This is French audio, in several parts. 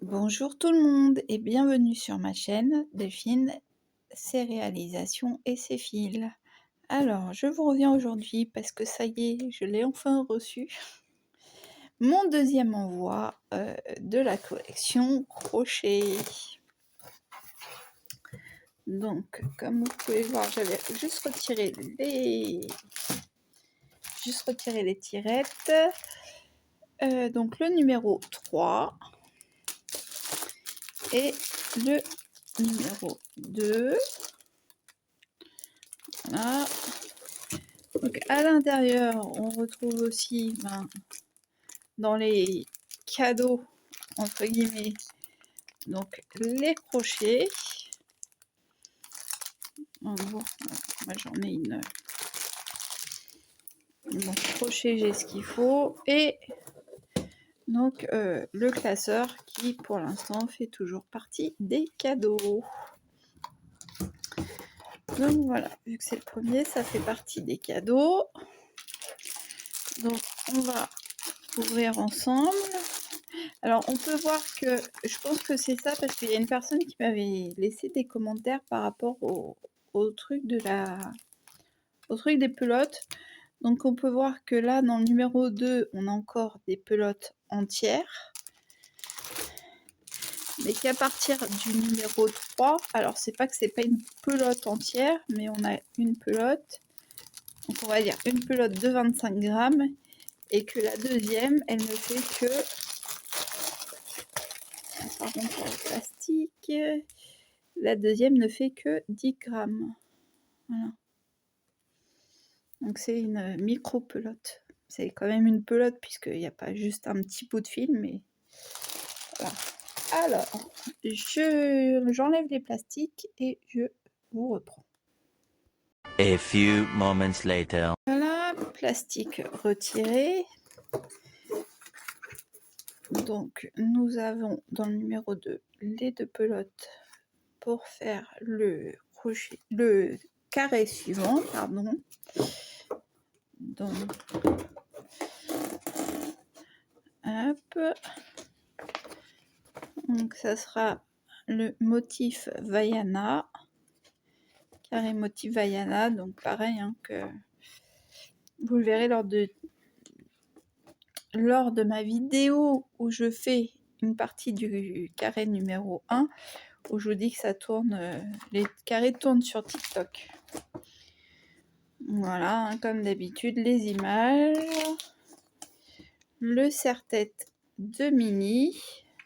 Bonjour tout le monde et bienvenue sur ma chaîne Delphine, ses réalisations et ses fils. Alors, je vous reviens aujourd'hui parce que ça y est, je l'ai enfin reçu. Mon deuxième envoi de la collection crochet. Donc, comme vous pouvez voir, j'avais juste retiré les tirettes. Donc, le numéro 3 et le numéro 2. Voilà. Donc à l'intérieur, on retrouve aussi dans les cadeaux, entre guillemets, donc les crochets. Bon, moi j'en ai une. Bon, crochet, j'ai ce qu'il faut. Et donc le classeur qui, pour l'instant, fait toujours partie des cadeaux. Donc voilà, vu que c'est le premier, ça fait partie des cadeaux. Donc on va ouvrir ensemble. Alors on peut voir que, je pense que c'est ça, parce qu'il y a une personne qui m'avait laissé des commentaires par rapport au truc des pelotes. Donc on peut voir que là, dans le numéro 2, on a encore des pelotes entières. Mais qu'à partir du numéro 3, alors c'est pas que c'est pas une pelote entière, mais on a une pelote, donc on va dire une pelote de 25 grammes, et que la deuxième, elle ne fait que... Pardon pour le plastique. La deuxième ne fait que 10 grammes. Voilà. Donc c'est une micro-pelote. C'est quand même une pelote puisqu'il n'y a pas juste un petit bout de fil, mais voilà. Alors, j'enlève les plastiques et je vous reprends. A few moments later. Voilà, plastique retiré. Donc nous avons dans le numéro 2 les deux pelotes pour faire le carré suivant, pardon. Donc, hop. Donc ça sera le motif Vaiana, carré motif Vaiana, donc pareil que vous le verrez lors de ma vidéo où je fais une partie du carré numéro 1, où je vous dis que ça tourne, les carrés tournent sur TikTok. Voilà, comme d'habitude, les images, le serre-tête de Mini,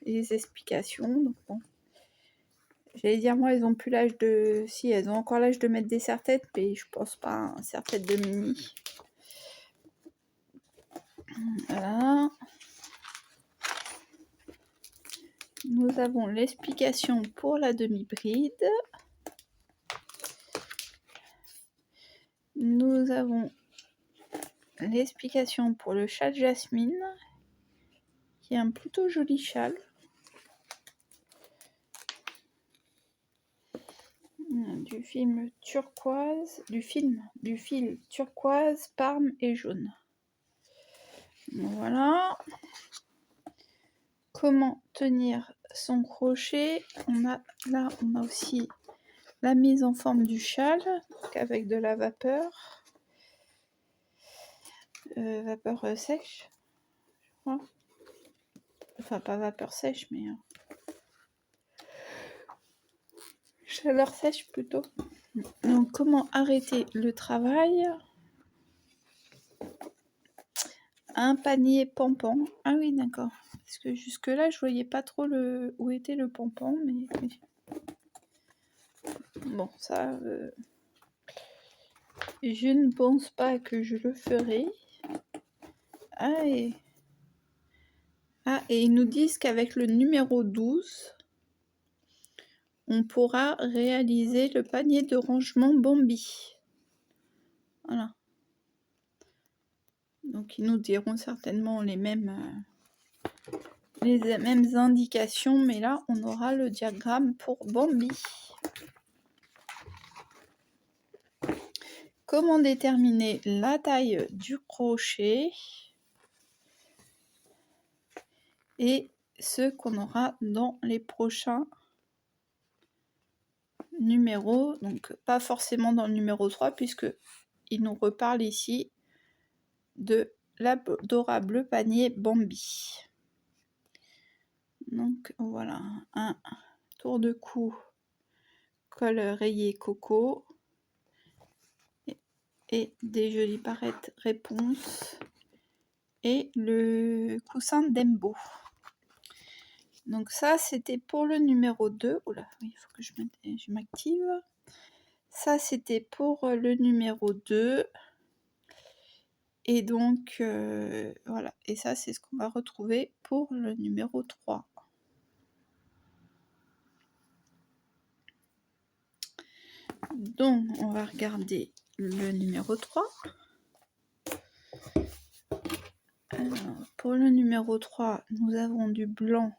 les explications. Donc bon, j'allais dire, moi, elles ont plus l'âge de... Si, elles ont encore l'âge de mettre des serre-têtes, mais je pense pas à un serre-tête de Mini. Voilà. Nous avons l'explication pour la demi-bride. Nous avons l'explication pour le châle jasmine, qui est un plutôt joli châle. Du fil turquoise, parme et jaune. Voilà. Comment tenir son crochet. On a aussi la mise en forme du châle, avec de la vapeur. Vapeur sèche, je crois. Enfin, pas vapeur sèche, mais chaleur sèche plutôt. Donc, comment arrêter le travail? Un panier pompon. Ah oui, d'accord. Parce que jusque-là, je voyais pas trop où était le pompon, mais... Bon, ça... je ne pense pas que je le ferai. Et ils nous disent qu'avec le numéro 12, on pourra réaliser le panier de rangement Bambi. Voilà. Donc ils nous diront certainement les mêmes indications, mais là on aura le diagramme pour Bambi. Comment déterminer la taille du crochet? et ce qu'on aura dans les prochains numéros. Donc pas forcément dans le numéro 3 puisque il nous reparle ici de l'adorable panier Bambi. Donc voilà, un tour de cou, col rayé coco et des jolies barrettes réponse et le coussin d'Embo. Donc ça, c'était pour le numéro 2. Oula, il faut que je m'active. Ça, c'était pour le numéro 2. Et donc, voilà. Et ça, c'est ce qu'on va retrouver pour le numéro 3. Donc, on va regarder le numéro 3. Alors, pour le numéro 3, nous avons du blanc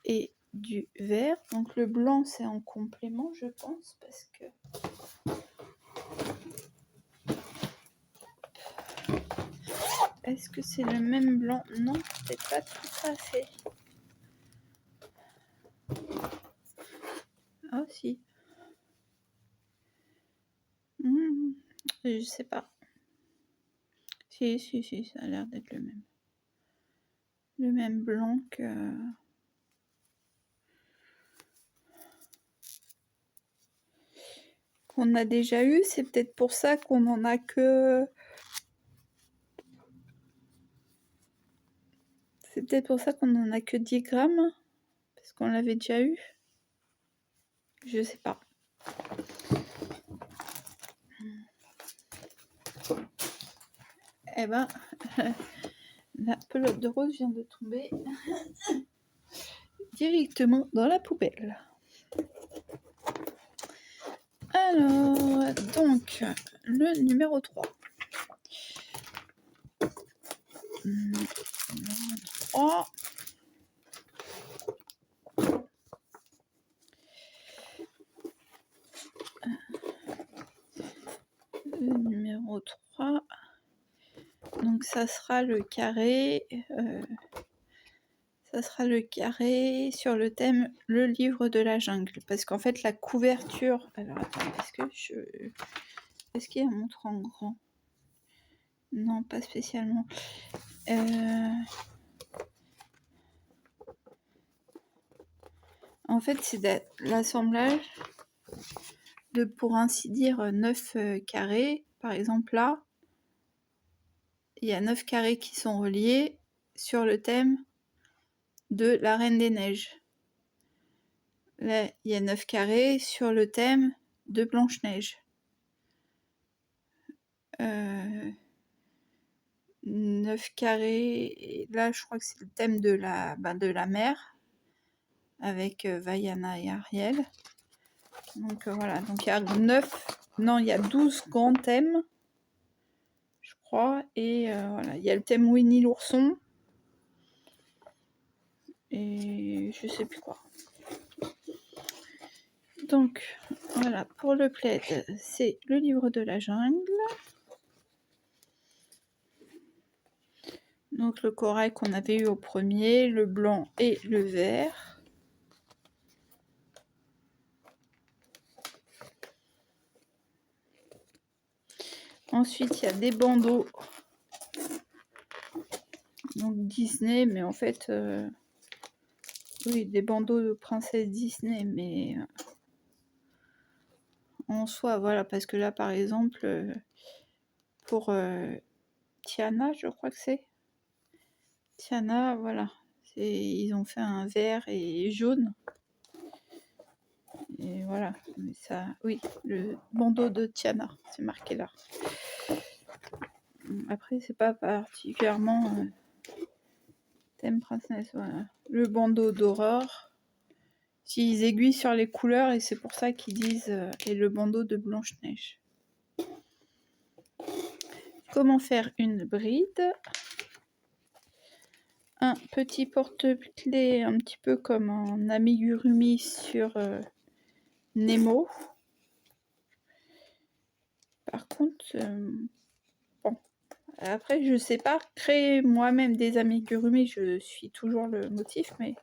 et du vert. Donc, le blanc, c'est en complément, je pense, parce que... Est-ce que c'est le même blanc? Non, peut-être pas tout à fait. Ah, si. Je sais pas. Si, ça a l'air d'être le même. Le même blanc que... qu'on a déjà eu. C'est peut-être pour ça qu'on en a que... C'est peut-être pour ça qu'on en a que 10 grammes. Parce qu'on l'avait déjà eu. Je sais pas. Eh ben, la pelote de rose vient de tomber directement dans la poubelle. Alors, donc, le numéro 3. Numéro 3. Le numéro 3. Donc, ça sera le carré. Ça sera le carré sur le thème Le livre de la jungle. Parce qu'en fait, la couverture... Alors, attends, est-ce qu'il y a un montre en grand? Non, pas spécialement. En fait, c'est l'assemblage de, pour ainsi dire, 9 carrés. Par exemple, là, il y a 9 carrés qui sont reliés sur le thème de la Reine des Neiges. Là, il y a 9 carrés sur le thème de Blanche-Neige. 9 carrés, et là, je crois que c'est le thème de la mer, avec Vaiana et Ariel. Donc voilà, donc il y a 12 grands thèmes, je crois, et voilà, il y a le thème Winnie l'ourson, et je sais plus quoi. Donc voilà, pour le plaid, c'est le livre de la jungle. Donc le corail qu'on avait eu au premier, le blanc et le vert. Ensuite, il y a des bandeaux. Donc Disney, mais en fait... oui, des bandeaux de princesse Disney, mais... en soi, voilà, parce que là, par exemple, pour Tiana, je crois que c'est. Tiana, voilà. Ils ont fait un vert et jaune. Et voilà, mais ça, oui, le bandeau de Tiana, c'est marqué là. Après, c'est pas particulièrement thème princesse, voilà. Le bandeau d'Aurore. S'ils aiguillent sur les couleurs, et c'est pour ça qu'ils disent et le bandeau de Blanche-Neige. Comment faire une bride? Un petit porte-clés un petit peu comme un amigurumi sur Nemo. Par contre, bon, Après, je sais pas créer moi-même des amigurumi, je suis toujours le motif, mais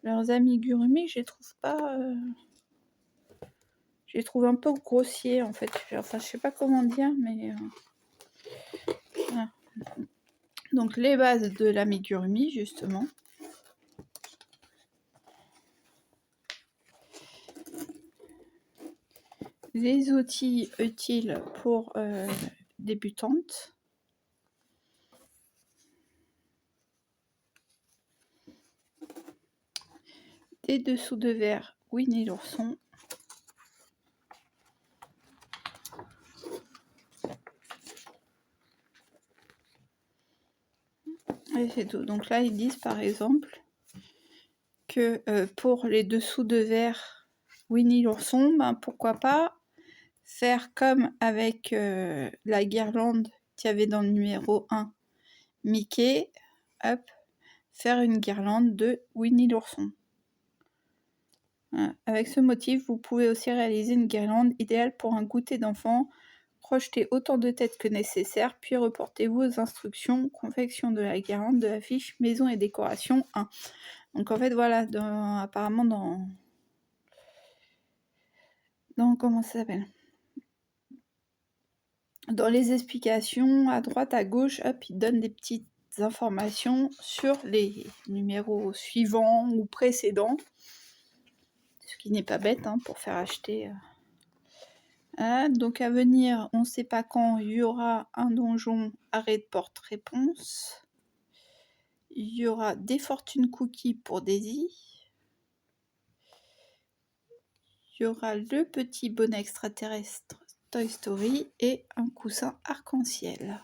leurs amigurumi, je les trouve pas, je les trouve un peu grossiers, en fait. Enfin, je sais pas comment dire, mais voilà. Donc les bases de l'amigurumi, justement. Les outils utiles pour débutantes. Des dessous de verre Winnie l'ourson. Et c'est tout. Donc là, ils disent par exemple que pour les dessous de verre Winnie l'ourson, ben, pourquoi pas faire comme avec la guirlande qu'il y avait dans le numéro 1 Mickey, hop, faire une guirlande de Winnie l'ourson. Voilà. Avec ce motif, vous pouvez aussi réaliser une guirlande idéale pour un goûter d'enfant. Crochetez autant de têtes que nécessaire, puis reportez-vous aux instructions. Confection de la guirlande de l'affiche maison et décoration 1. Donc en fait, voilà, apparemment dans comment ça s'appelle, dans les explications, à droite, à gauche, hop, ils donnent des petites informations sur les numéros suivants ou précédents. Ce qui n'est pas bête hein, pour faire acheter. Donc à venir, on ne sait pas quand, il y aura un donjon arrêt de porte-réponse. Il y aura des fortunes cookies pour Daisy. Il y aura le petit bonnet extraterrestre Toy Story et un coussin arc-en-ciel.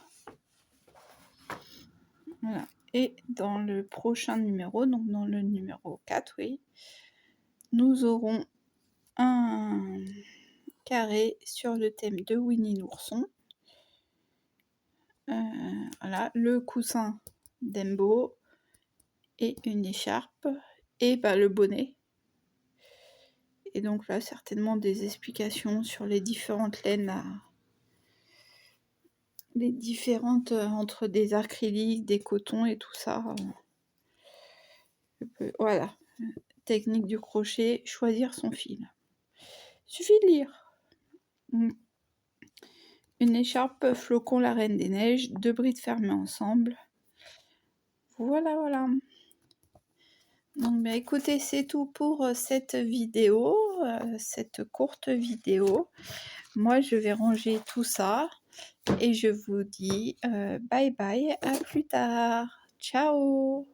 Voilà. Et dans le prochain numéro, donc dans le numéro 4, oui, nous aurons un carré sur le thème de Winnie l'ourson. Voilà, le coussin d'Embo et une écharpe et le bonnet. Et donc là, certainement des explications sur les différentes laines, les différentes entre des acryliques, des cotons et tout ça. Voilà, technique du crochet, choisir son fil. Suffit de lire. Une écharpe flocon la reine des neiges, 2 brides fermées ensemble. Voilà, voilà. Donc écoutez, c'est tout pour cette vidéo, cette courte vidéo. Moi, je vais ranger tout ça et je vous dis bye bye, à plus tard. Ciao!